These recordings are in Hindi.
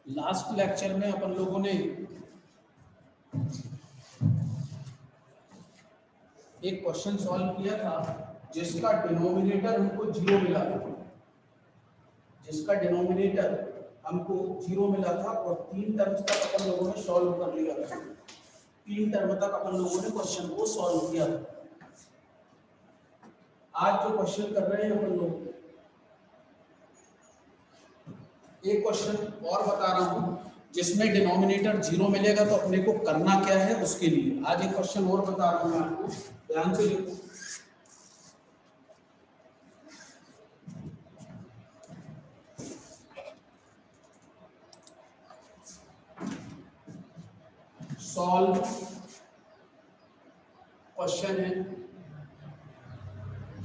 लास्ट लेक्चर में अपन लोगों ने एक क्वेश्चन सॉल्व किया था जिसका डिनोमिनेटर हमको 0 मिला था, हमको 0 मिला था और 3 टर्म्स तक अपन लोगों ने सॉल्व कर लिया था। 3 टर्म तक अपन लोगों ने क्वेश्चन को सॉल्व किया था। आज जो क्वेश्चन कर रहे हैं अपन लोग, एक क्वेश्चन और बता रहा हूं जिसमें डिनोमिनेटर 0 मिलेगा तो अपने को करना क्या है उसके लिए आज एक क्वेश्चन और बता रहा हूं मैं आपको, ध्यान से लिखो। सॉल्व क्वेश्चन है,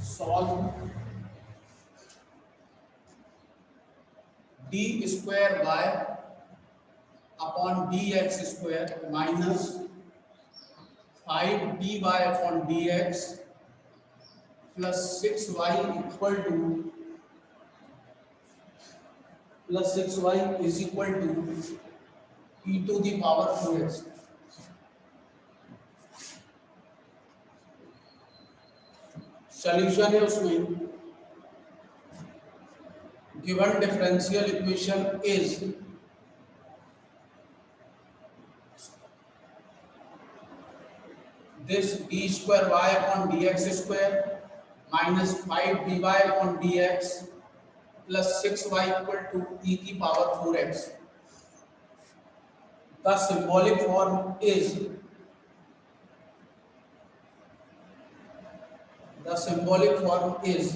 solve d square y upon d x square minus 5dy upon d x plus 6y equal to is equal to e to the power 4x। Solution है उसमें given differential equation is this d square y upon dx square minus 5dy upon dx plus 6y equal to e की power 4x। The symbolic form is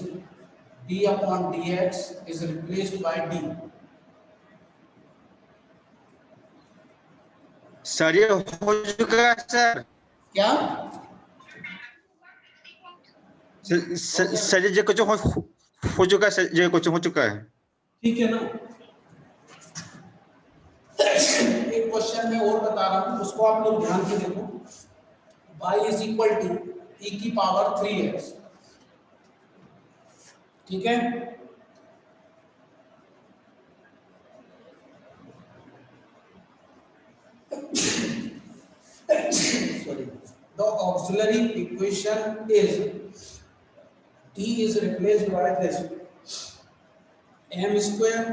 d upon dx is replaced by d। Sir ये हो चुका है सर। क्या सर ये कुछ हो चुका है सर, ये कुछ हो चुका है। ठीक है ना। एक क्वेश्चन में और बता रहा हूं उसको आप लोग ध्यान से देखो। y is equal to e की पावर 3x, ठीक है। Sorry. The auxiliary equation is t is replaced by this m square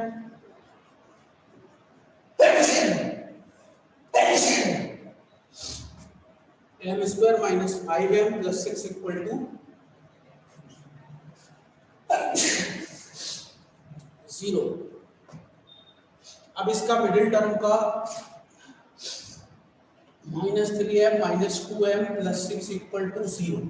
minus 5m plus 6 equal to 0। अब इसका मिडिल टर्म का -3m minus 2m plus 6 equal to 0।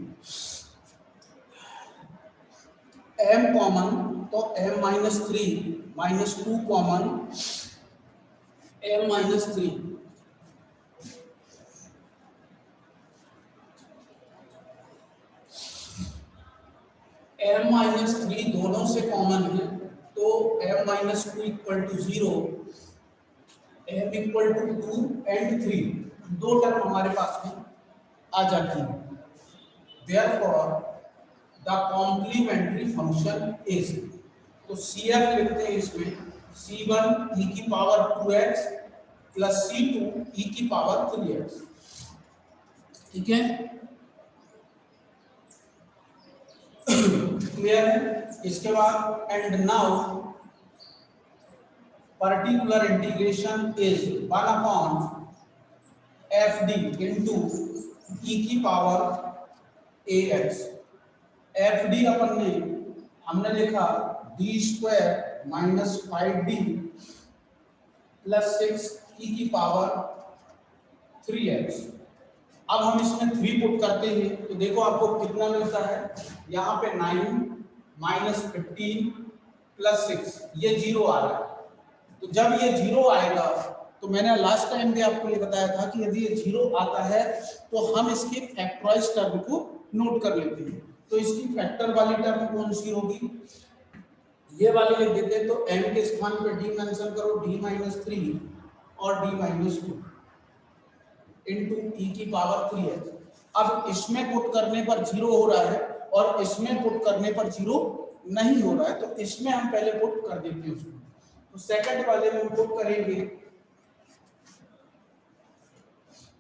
m common तो m minus 3 minus 2 common m minus 3। m minus 3 दोनों से कॉमन है तो m minus 2 equal to 0, m equal to 2 and 3, दो टर्म हमारे पास में आ जाती है। Therefore, the complementary function is, तो CF लिखते हैं इसमें C1 e की power 2x plus C2 e की पावर 3x, ठीक है। क्लियर है। इसके बाद and now particular integration is 1 upon fd into e की पावर ax। fd अपन ने हमने लिखा d square minus 5d plus 6 e की पावर 3x। अब हम इसमें 3 पुट करते हैं तो देखो आपको कितना मिलता है। यहाँ पे 9 माइनस 15 प्लस 6, ये 0 आ रहा है। तो जब ये 0 आएगा तो मैंने लास्ट टाइम भी आपको ये बताया था कि यदि ये 0 आता है तो हम इसके फैक्टराइज टर्म को नोट कर लेते हैं। तो इसकी फैक्टर वाली टर्म कौन सी होगी, ये वाली लिख देते हैं। तो m के स्थान पे d मेंशन करो, d माइनस 3 और d माइनस 2 इंटू e की पावर 3x। अब इसमें पुट करने पर 0 हो रहा है और इसमें पुट करने पर 0 नहीं हो रहा है, तो इसमें हम पहले पुट कर देते हैं उसको। तो सेकंड वाले में हम पुट करेंगे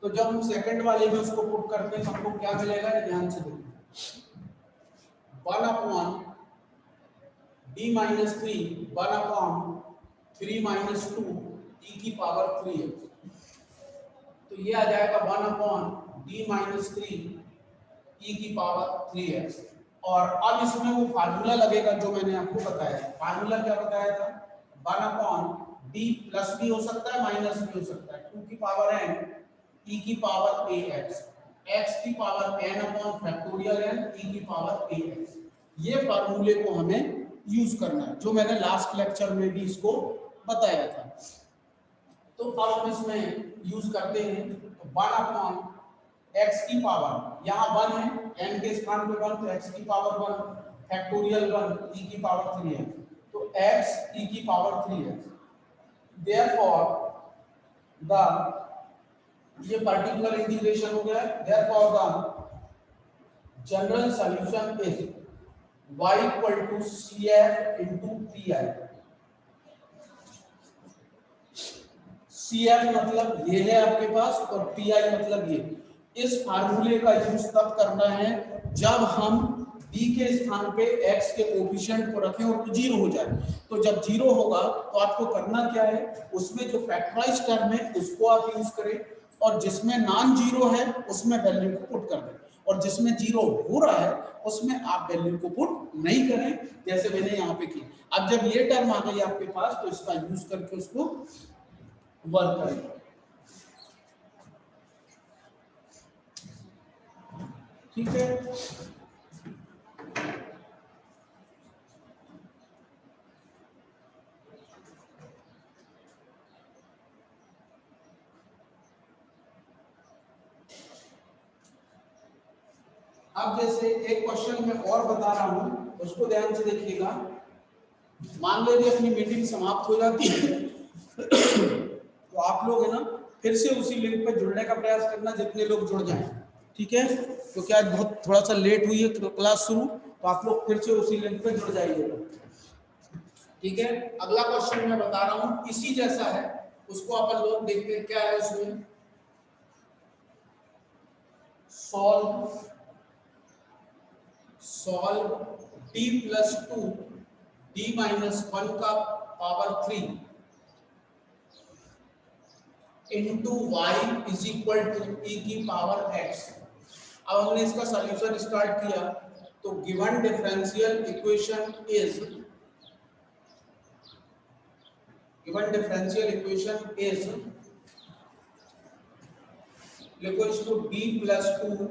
तो जब हम सेकंड वाले में उसको पुट करते हैं तो हमको क्या मिलेगा, ध्यान से देखो, 1 upon d minus 3 1 upon 3 minus 2 e की पावर 3x। तो ये आ जाएगा 1 अपॉन d माइनस 3 e की पावर 3x। और अब इसमें वो फार्मूला लगेगा जो मैंने आपको बताया। फार्मूला क्या बताया था, 1 अपॉन d प्लस भी हो सकता है माइनस भी हो सकता है, 2 की पावर n e की पावर ax, x की power n upon factorial n e की पावर ax। ये फार्मूले को हमें यूज करना है, जो मैंने लास्ट लेक्चर में भी इसको बताया था। तो अब हम इसमें यूज करते हैं। तो 1 अपॉन x की पावर, यहाँ 1 है, n के स्थान पे 1, तो x की पावर 1 फैक्टोरियल 1 e की पावर 3x, तो x e की पावर 3x। देयरफॉर द, ये पर्टिकुलर इंटीग्रेशन हो गया। Therefore the general solution is y equal to cf into P I. cf मतलब ये है आपके पास और pi मतलब ये। इस फार्मूले का यूज तब करना है जब हम b के स्थान पे x के कोएफिशिएंट को रखें और वो 0 हो जाए। तो जब 0 होगा तो आपको करना क्या है, उसमें जो फैक्टराइज टर्म है उसको आप यूज करें, और जिसमें नॉन जीरो है उसमें वैल्यू को पुट कर दें, और जिसमें 0 हो रहा है उसमें आप वैल्यू को पुट नहीं करें, जैसे मैंने यहाँ पे किया। अब जब ये टर्म आ गई आपके पास तो इसका यूज करके उसको वर्क करें। ठीक है, अब जैसे एक क्वेश्चन मैं और बता रहा हूं, उसको ध्यान से देखिएगा। मान लीजिए अपनी मीटिंग समाप्त हो जाती है तो आप लोग है ना फिर से उसी लिंक पे जुड़ने का प्रयास करना, जितने लोग जुड़ जाएं। ठीक है, क्योंकि आज बहुत थोड़ा सा लेट हुई है क्लास शुरू, तो आप लोग फिर से उसी लिंक पे जुड़ जाइएगा। ठीक है, अगला क्वेश्चन मैं बता रहा हूं, इसी जैसा है, उसको अपन लोग देखते हैं क्या है उसमें। Solve d plus 2 d minus 1 का power 3 into y is equal to e की पावर x। अब हमने इसका सॉल्यूशन स्टार्ट किया, तो गिवन डिफरेंशियल इक्वेशन इज लिखो इसको d प्लस 2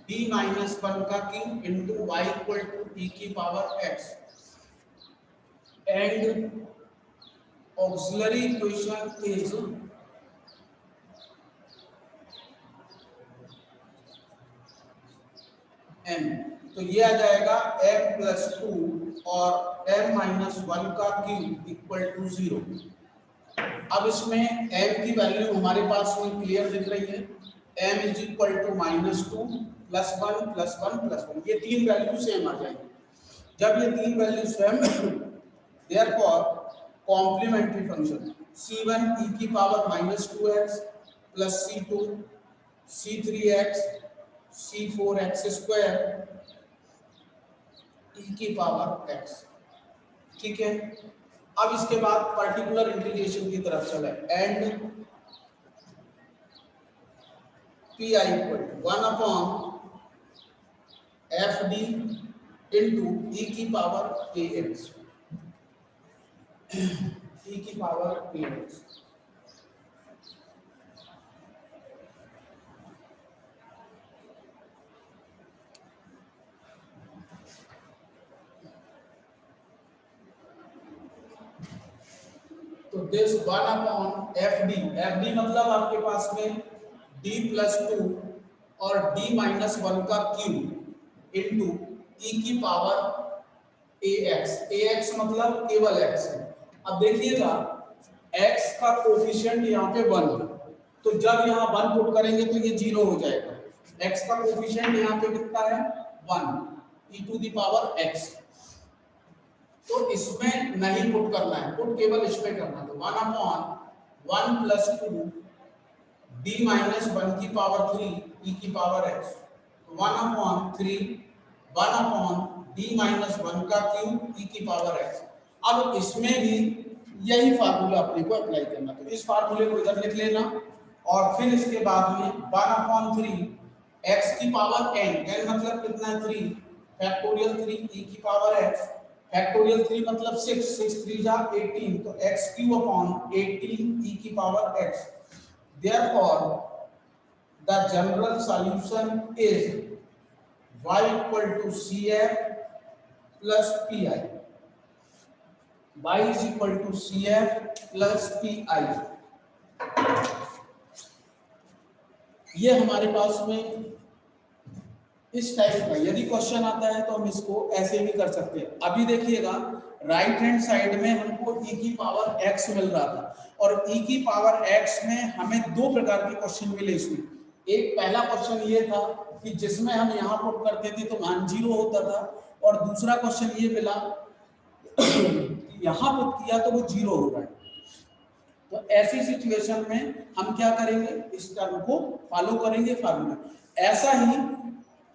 d माइनस 1 का cube into y equal to e की power x, and auxiliary equation is m। तो ये आ जाएगा m प्लस 2 और m माइनस 1 का क्यूब इक्वल टू 0। अब इसमें m की वैल्यू हमारे पास में क्लियर दिख रही है, m इज इक्वल टू -2 +1 +1 +1, ये तीन वैल्यू सेम आ जाएंगी। जब ये तीन value same, therefore complementary function c1 e की power -2x plus c2 c3x c4x square e की पावर x। ठीक है, अब इसके बाद पर्टिकुलर इंटीग्रेशन की तरफ चले, and p I equal 1 upon F d into e की पावर ए एक्स, ई की पावर ए एक्स। तो दिस 1 अपॉन एफ डी मतलब आपके पास में d प्लस 2 और d माइनस 1 का क्यूब इंटू ई की पावर ax मतलब केवल x है। अब देखिएगा x का कोफिशिएंट यहाँ पे 1 है, तो जब यहाँ 1 पुट करेंगे तो ये 0 हो जाएगा। x का कोफिशिएंट यहाँ पे कितना है 1 e to the power x, तो इसमें नहीं पुट करना है, पुट केवल इसमें करना है। तो 1 अपॉन 1 प्लस 2 d माइनस 1 की पावर 3 e की पावर x, 1/3 1/d माइनस 1 का क्यूब e की पावर x। अब इसमें भी यही फार्मूला अपने को अप्लाई करना, तो इस फार्मूले को इधर लिख लेना और फिर इसके बाद में 1/3 x की पावर n, n मतलब कितना है 3, फैक्टोरियल 3 e की पावर x, फैक्टोरियल 3 मतलब 6, 6 3 जा 18, तो x क्यूब अपॉन 18 e की power x। Therefore the general solution is y equal to cf plus pi, y is equal to cf plus pi। ये हमारे पास में इस टाइप का यदि क्वेश्चन आता है तो हम इसको ऐसे भी कर सकते हैं। अभी देखिएगा राइट हैंड साइड में हमको e की पावर x मिल रहा था और e की पावर x में हमें दो प्रकार के क्वेश्चन मिले इसमें। एक पहला क्वेश्चन ये था कि जिसमें हम यहाँ पुट करते थे तो मान 0 होता था, और दूसरा क्वेश्चन ये मिला यहाँ पुट किया तो वो 0 हो रहा है। तो ऐसी सिचुएशन में हम क्या करेंगे, इस टर्म को फॉलो करेंगे फार्मूला। ऐसा ही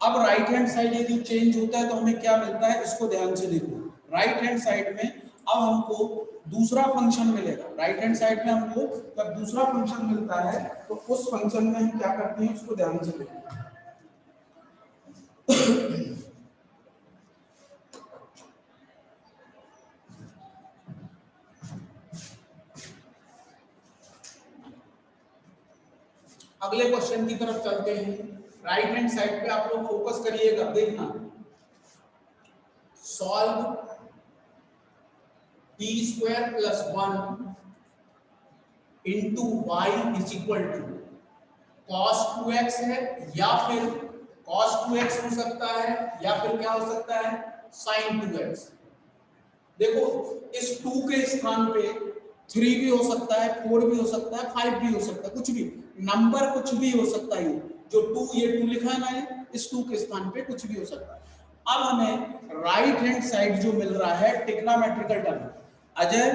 अब राइट हैंड साइड यदि चेंज होता है तो हमें क्या मिलता है, इसको ध्यान से देखो। राइट हैंड साइड में अब हमको दूसरा फंक्शन मिलेगा। राइट हैंड साइड में हमको जब दूसरा फंक्शन मिलता है तो उस फंक्शन में हम क्या करते हैं, उसको ध्यान से देखो। अगले क्वेश्चन की तरफ चलते हैं। राइट हैंड साइड पे आप लोग फोकस करिएगा, देखना। Solve t square plus 1 into y is equal to cos 2x है, या फिर cos 2x हो सकता है, या फिर क्या हो सकता है sin 2x। देखो इस 2 के स्थान पे 3 भी हो सकता है, 4 भी हो सकता है, 5 भी हो सकता है, कुछ भी नंबर कुछ भी हो सकता है। जो 2 ये 2 लिखा है ना, ये इस 2 के स्थान पे कुछ भी हो सकता है। अब हमें राइट हैंड साइड जो मिल रहा है trigonometrical term. Ajay,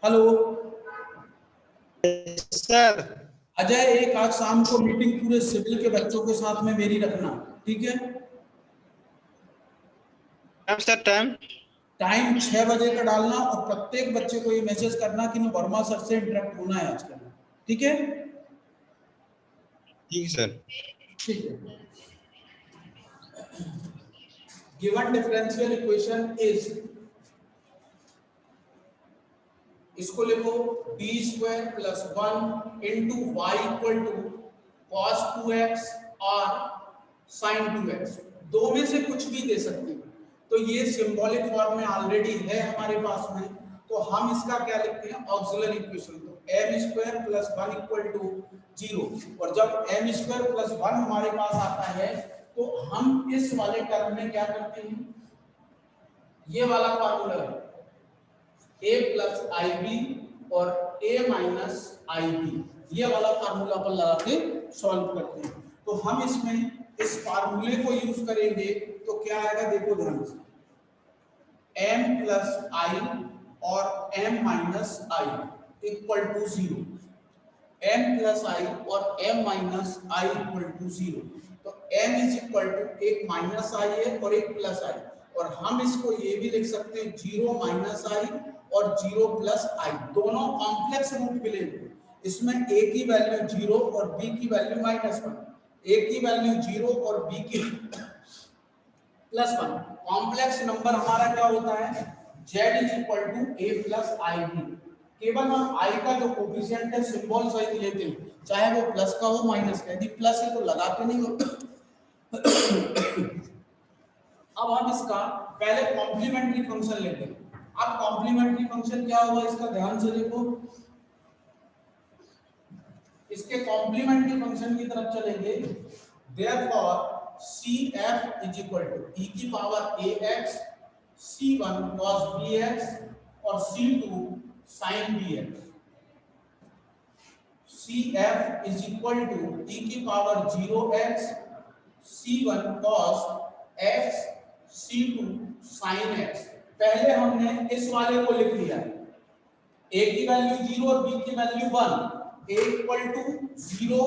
hello sir. Ajay, एक आज शाम को मीटिंग पूरे सिविल के बच्चों के साथ में मेरी रखना, ठीक है? सर टाइम 6 बजे का डालना और प्रत्येक बच्चे को ये मैसेज करना कि वर्मा सर से इंटरेक्ट होना है आज करना, ठीक है? ठीक सर। ठीक है। गिवन डिफरेंशियल इक्वेशन इज, इसको लिखो d square plus 1 into y equal to cos 2x और sin 2x। दो में से कुछ भी दे सकते हैं। तो ये सिंबॉलिक फॉर्म में ऑलरेडी है हमारे पास में, तो हम इसका क्या लिखते हैं, ऑक्सिलरी इक्वेशन। तो m square plus 1 equal to 0, और जब m स्क्वायर प्लस 1 हमारे पास आता है तो हम इस वाले टर्म में क्या करते हैं, ये वाला फॉर्मूला है a प्लस IB और a माइनस IB, ये वाला फार्मूला पर लगा के सॉल्व करते हैं। तो हम इसमें इस फार्मूले को यूज करेंगे तो क्या आएगा, देखो ध्यान से, m प्लस I और m minus I equal to 0, m plus I और m minus I equal to 0। तो m इज इक्वल टू एक माइनस I है और एक प्लस I, और हम इसको ये भी लिख सकते हैं 0 माइनस I और 0 प्लस I, दोनों कॉम्प्लेक्स रूट मिलेंगे। इसमें a की वैल्यू 0 और b की वैल्यू -1, a की वैल्यू 0 और b की +1। कॉम्प्लेक्स नंबर हमारा क्या होता है, z is equal to a plus IB। केवल हम I का जो कोफिशिएंट है सिंबल सही लेते हैं, चाहे वो प्लस का हो माइनस का, यदि प्लस है तो लगाते नहीं हो। अब हम इसका पहले कॉम्प्लीमेंट्री फंक्शन लेते हैं। अब कॉम्प्लीमेंट्री फंक्शन क्या होगा, इसका ध्यान से देखो। इसके कॉम्प्लीमेंट्री फंक्शन की तरफ चलेंगे। Therefore CF is equal to e की power ax, C1 cos bx और C2 sin bx। CF is equal to e की power 0x, C1 cos x, C2 sin x। पहले हमने इस वाले को लिख लिया, a की वैल्यू 0 और b की वैल्यू 1, a इक्वल टू 0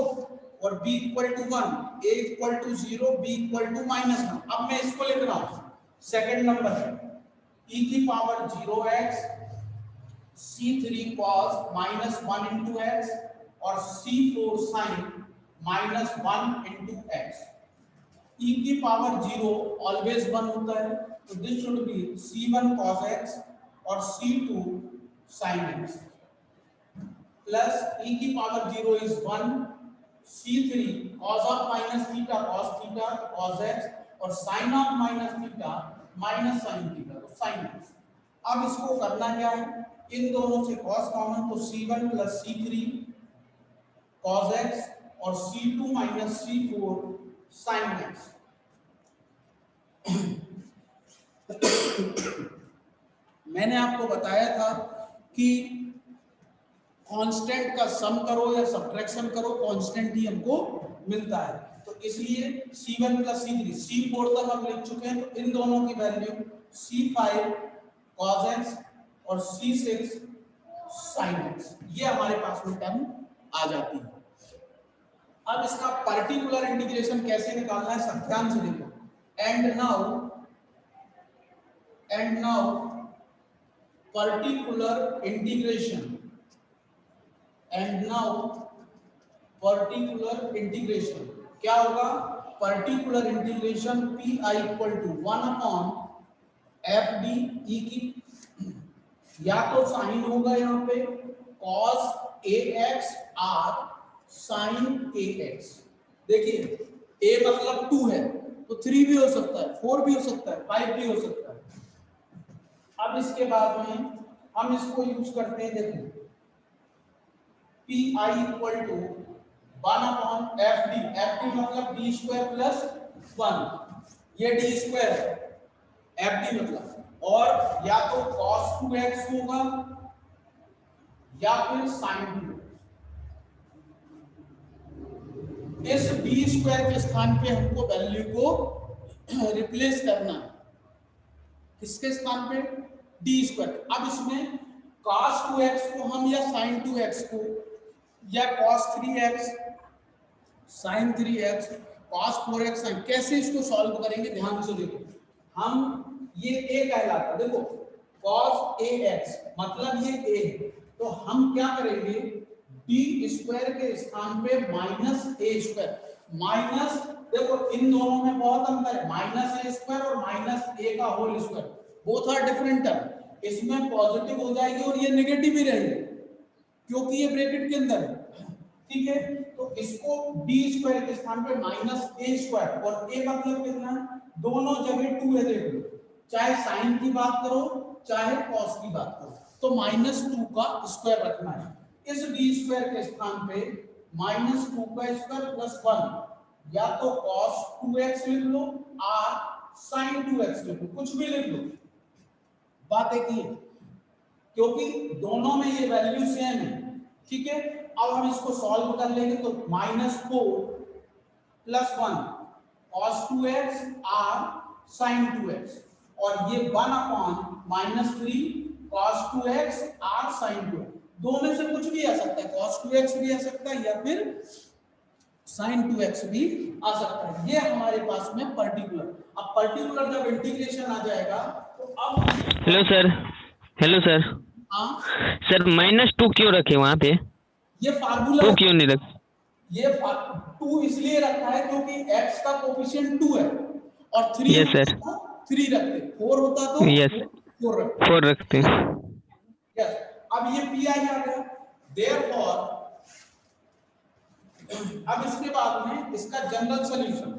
और b equal to 1, a equal to 0, b equal to -1। अब मैं इसको लिख रहा हूं, सेकंड नंबर है e की power 0x c3 cos -1 into x और c4 sin -1 into x। e की पावर 0 ऑलवेज 1 होता है, तो this should be c1 cos x और c2 sin x plus e की power 0 is 1, c3 cos of minus theta cos x और sin of minus theta minus sin theta तो sin x। अब इसको करना क्या है, इन दोनों से cos कॉमन, तो c1 plus c3 cos x और c2 minus c4 sin x। मैंने आपको बताया था कि कांस्टेंट का सम करो या सब्ट्रैक्शन करो, कांस्टेंट ही हमको मिलता है, तो इसलिए c1 plus c3, c4 तक हम लिख चुके हैं, तो इन दोनों की वैल्यू c5 cos x और c6 sin x, ये हमारे पास में टर्म आ जाती है। अब इसका पर्टिकुलर इंटीग्रेशन कैसे निकालना है, सब ध्यान से देखो। And now particular integration, and now particular integration क्या होगा, particular integration P I equal to 1 upon F D E की, या तो साइन होगा यहाँ पे cos a x or sine a x. देखिए a मतलब 2 है, तो 3 भी हो सकता है, 4 भी हो सकता है, 5 भी हो सकता है। अब इसके बाद में हम इसको यूज करते हैं, देखो P I equal to 1 upon F D मतलब डी स्क्वायर प्लस 1, ये डी स्क्वायर एफ डी मतलब, और या तो cos 2x होगा या फिर sin 2x। इस डी स्क्वायर के स्थान पे हमको वैल्यू को रिप्लेस करना है, किसके स्थान पे, डी स्क्वायर। अब इसमें cos 2x को हम या sin 2x को या cos 3x sin 3x cos 4x sin, कैसे इसको सॉल्व करेंगे ध्यान से देखो। हम ये a कहलाता, देखो cos ax मतलब ये a है, तो हम क्या करेंगे, डी स्क्वायर के स्थान पे माइनस ए स्क्वायर, माइनस, देखो इन दोनों में बहुत अंतर है, माइनस ए स्क्वायर और माइनस ए का whole square, both are different term. इसमें पॉजिटिव हो जाएगी और ये नेगेटिव ही रहेगी क्योंकि ये ब्रैकेट के अंदर है, ठीक है। तो इसको डी स्क्वायर के स्थान पे माइनस ए स्क्वायर, और ए मतलब कितना, दोनों जगह 2 है, देखो चाहे साइन की बात करो चाहे कॉस की बात करो, तो -2 का स्क्वायर रखना है। इस डी स्क्वायर के स्थान पे -2 का स्क्वायर प्लस 1, या तो cos 2x लिख लो और sin 2x लिख लो, कुछ भी लिख लो, बात एक ही है क्योंकि दोनों में ये वैल्यू सेम है, ठीक है। अब हम इसको सॉल्व कर लेंगे, तो -4 plus 1 cos 2x r sin 2x, और ये 1 upon -3 cos 2x r sin 2x, दो में से कुछ भी आ सकता है, cos 2x भी आ सकता है या फिर sin 2x भी आ सकता है। ये हमारे पास में पर्टिकुलर, अब पर्टिकुलर जब इंटीग्रेशन आ जाएगा तो अब हेलो सर, हेलो सर। हाँ सर -2 क्यों रखे वहाँ पे, ये फार्मूला 2 क्यों नहीं रख, ये 2 इसलिए रखा है क्योंकि x का कोफिशिएंट 2 है और 3 यस सर, होता तो 3 रखते, 4 होता तो यस 4 रखते। 4 रखते हैं। यस, अब ये पी आई आ गया, देयरफॉर अब इसके बाद में इसका general solution,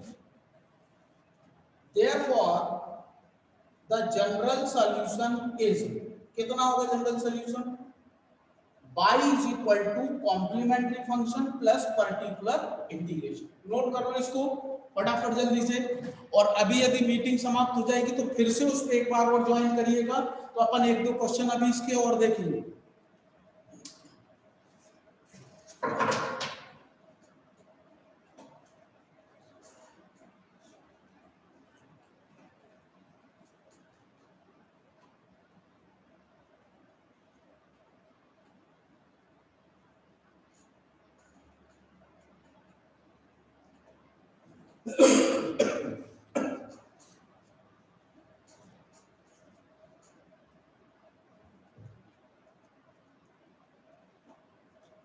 therefore the general solution is, कितना होगा general solution, y is equal to complementary function plus particular integration. Note कर लो इसको फटाफट जल्दी से, और अभी यदि मीटिंग समाप्त हो जाएगी तो फिर से उस पर एक बार और ज्वाइन करिएगा, तो अपन 1-2 क्वेश्चन अभी इसके और देखेंगे।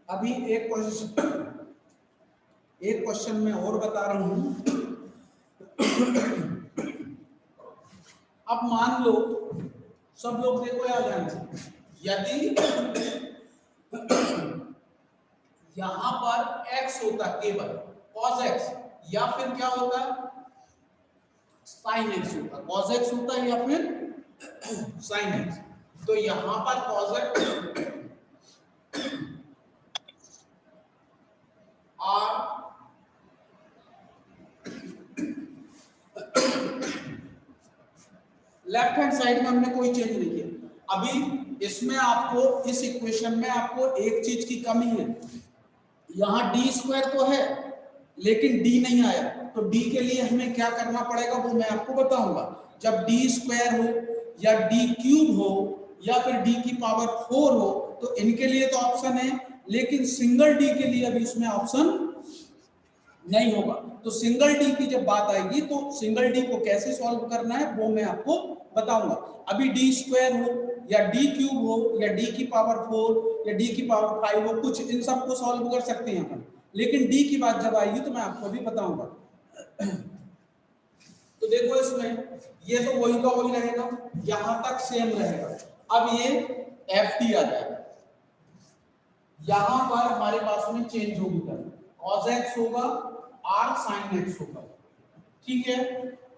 अभी एक क्वेश्चन मैं और बता रहा हूं। अब मान लो, सब लोग देखो यार ध्यान से, यदि यहां पर x होता केवल cos x, या फिर क्या होता sin x होता, cos x होता या फिर sin x, तो यहां पर cos x और लेफ्ट हैंड साइड में हमने कोई चेंज नहीं किया। अभी इसमें आपको, इस इक्वेशन में आपको एक चीज की कमी है, यहां डी स्क्वायर तो है लेकिन डी नहीं आया, तो डी के लिए हमें क्या करना पड़ेगा वो मैं आपको बताऊंगा। जब डी स्क्वायर हो या डी क्यूब हो या फिर डी की पावर 4 हो तो इनके लिए तो ऑप्शन है, लेकिन सिंगल डी के लिए अभी इसमें ऑप्शन नहीं होगा। तो सिंगल डी की जब बात आएगी तो सिंगल डी को कैसे सॉल्व करना है वो मैं आपको बताऊंगा। अभी डी स्क्वायर हो या डी क्यूब हो या डी की पावर 4 या डी की पावर 5 हो, कुछ इन सबको सॉल्व कर सकते हैं अपन, लेकिन डी की बात जब आएगी तो मैं आपको भी बताऊंगा। तो देखो इसमें ये तो वही का वही रहेगा, यहां तक सेम रहेगा। अब ये एफ टी आ जाएगा, यहां पर हमारे पास में चेंज होगी, cos x होगा और sin x होगा, ठीक है।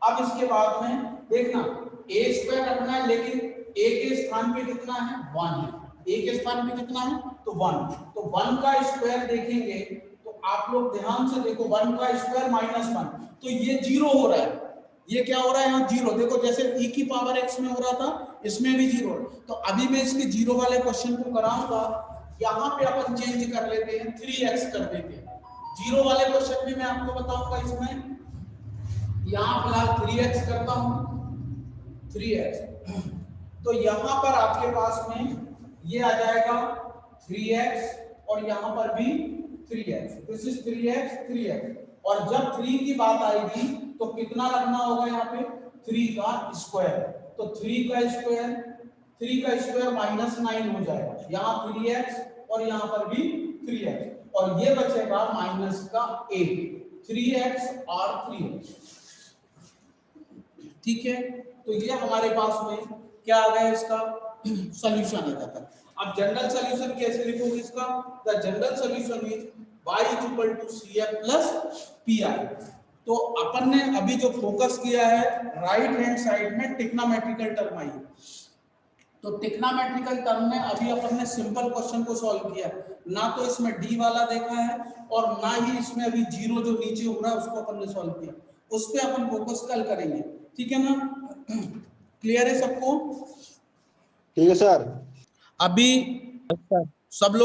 अब इसके बाद में देखना a स्क्वायर रखना है, लेकिन a के स्थान पे कितना है 1 है, a के स्थान पे कितना है तो 1, तो 1 का स्क्वायर देखेंगे तो आप लोग ध्यान से देखो, 1 का स्क्वायर -1, तो ये 0 हो रहा है, ये क्या हो रहा है यहाँ 0, देखो जैसे e की पावर x में हो रहा था इसमें भी 0। तो अभी मैं इसके 0 वाले क्वेश्चन को कराऊंगा, यहाँ पे अपन चेंज कर लेते हैं, 3x कर देते हैं। 0 वाले क्वेश्चन भी मैं आपको बताऊंगा, इसमें यहाँ फिलहाल 3x करता हूँ, 3x, तो यहाँ पर आपके पास में ये आ जाएगा 3x और यहाँ पर भी 3x, this is 3x 3x, और जब 3 की बात आएगी तो कितना रखना होगा यहाँ पे 3 का स्क्वायर, तो 3 का स्क्वायर -9 हो जाएगा, यहाँ 3x और यहाँ पर भी 3x, और ये बचेगा माइनस का 8, 3x और 3x, ठीक है। तो ये हमारे पास में क्या आ गया, इसका सॉल्यूशन आ जाता है। अब जनरल सॉल्यूशन कैसे लिखोगे इसका, the general solution is y = cf + pi। तो अपन ने अभी जो फोकस किया है राइट हैंड साइड में टिग्नोमेट्रिकल टर्म आई, तो टिग्नोमेट्रिकल टर्म में अभी अपन ने सिंपल क्वेश्चन को सॉल्व किया, ना तो इसमें डी वाला देखा है और ना ही इसमें अभी 0 जो नीचे हो रहा है उसको अपन ने सॉल्व किया, उस पे अपन फोकस कल करेंगे, ठीक है ना। क्लियर है सबको? ठीक है सर। अभी सब लोग